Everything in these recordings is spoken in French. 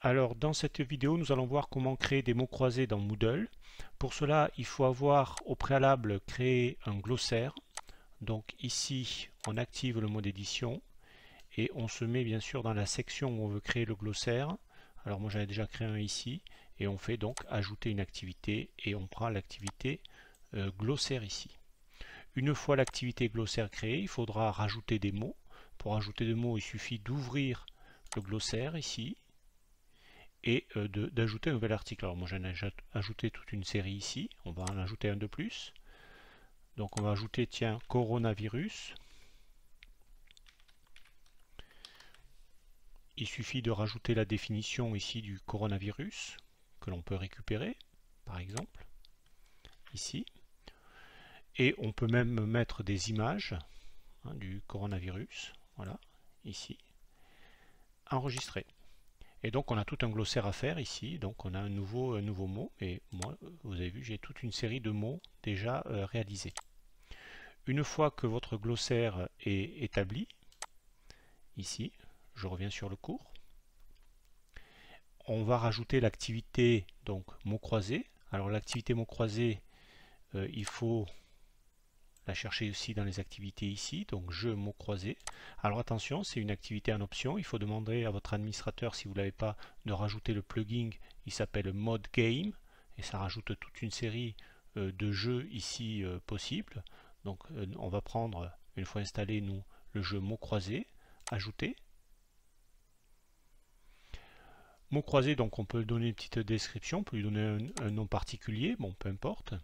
Alors dans cette vidéo, nous allons voir comment créer des mots croisés dans Moodle. Pour cela, il faut avoir au préalable créé un glossaire. Donc ici, on active le mode édition et on se met bien sûr dans la section où on veut créer le glossaire. Alors moi j'en ai déjà créé un ici et on fait donc ajouter une activité et on prend l'activité glossaire ici. Une fois l'activité glossaire créée, il faudra rajouter des mots. Pour ajouter des mots, il suffit d'ouvrir le glossaire ici et d'ajouter un nouvel article. Alors moi j'en ai ajouté toute une série ici, on va en ajouter un de plus. Donc on va ajouter, tiens, coronavirus. Il suffit de rajouter la définition ici du coronavirus, que l'on peut récupérer, par exemple, ici. Et on peut même mettre des images du coronavirus, voilà, ici, enregistré. Et donc on a tout un glossaire à faire ici, donc on a un nouveau mot, et moi, vous avez vu, j'ai toute une série de mots déjà réalisés. Une fois que votre glossaire est établi, ici, je reviens sur le cours, on va rajouter l'activité donc mots croisés. Alors l'activité mots croisés, il faut la chercher aussi dans les activités ici, donc jeu mots croisés. Alors attention, c'est une activité en option, il faut demander à votre administrateur, si vous ne l'avez pas, de rajouter le plugin, il s'appelle Mode Game, et ça rajoute toute une série de jeux ici possibles. Donc on va prendre, une fois installé, nous, le jeu mots croisés, ajouter. Mots croisés, donc on peut donner une petite description, on peut lui donner un nom particulier, bon peu importe.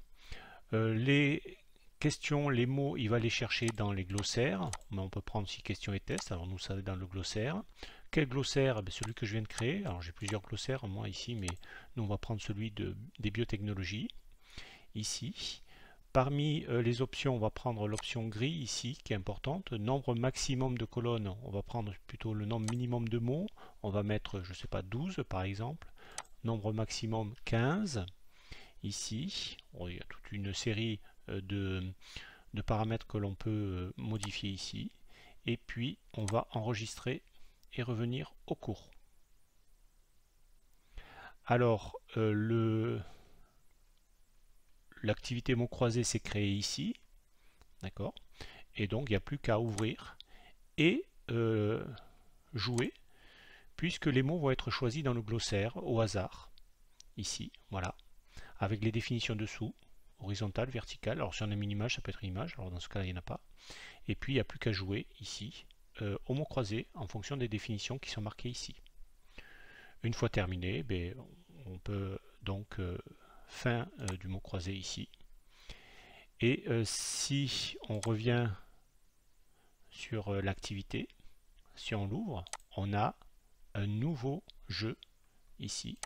Les questions, les mots, il va les chercher dans les glossaires, mais on peut prendre aussi questions et tests, alors nous ça va dans le glossaire. Quel glossaire? Celui que je viens de créer, alors j'ai plusieurs glossaires moi ici, mais nous on va prendre celui des biotechnologies, ici. Parmi les options, on va prendre l'option gris ici, qui est importante. Nombre maximum de colonnes, on va prendre plutôt le nombre minimum de mots. On va mettre, je ne sais pas, 12 par exemple. Nombre maximum 15. Ici, il y a toute une série de paramètres que l'on peut modifier ici. Et puis, on va enregistrer et revenir au cours. Alors, l'activité mots croisés s'est créée ici. D'accord? Et donc, il n'y a plus qu'à ouvrir et jouer, puisque les mots vont être choisis dans le glossaire au hasard, ici, voilà, avec les définitions dessous, horizontale, verticale. Alors si on a une image, ça peut être une image, alors dans ce cas-là, il n'y en a pas. Et puis, il n'y a plus qu'à jouer ici, au mot croisé, en fonction des définitions qui sont marquées ici. Une fois terminé, on peut donc fin du mot croisé ici. Et si on revient sur l'activité, si on l'ouvre, on a un nouveau jeu ici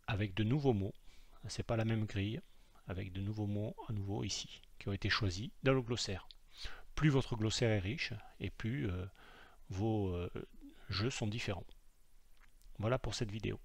avec de nouveaux mots. C'est pas la même grille, avec de nouveaux mots à nouveau ici qui ont été choisis dans le glossaire. Plus votre glossaire est riche et plus vos jeux sont différents. Voilà pour cette vidéo.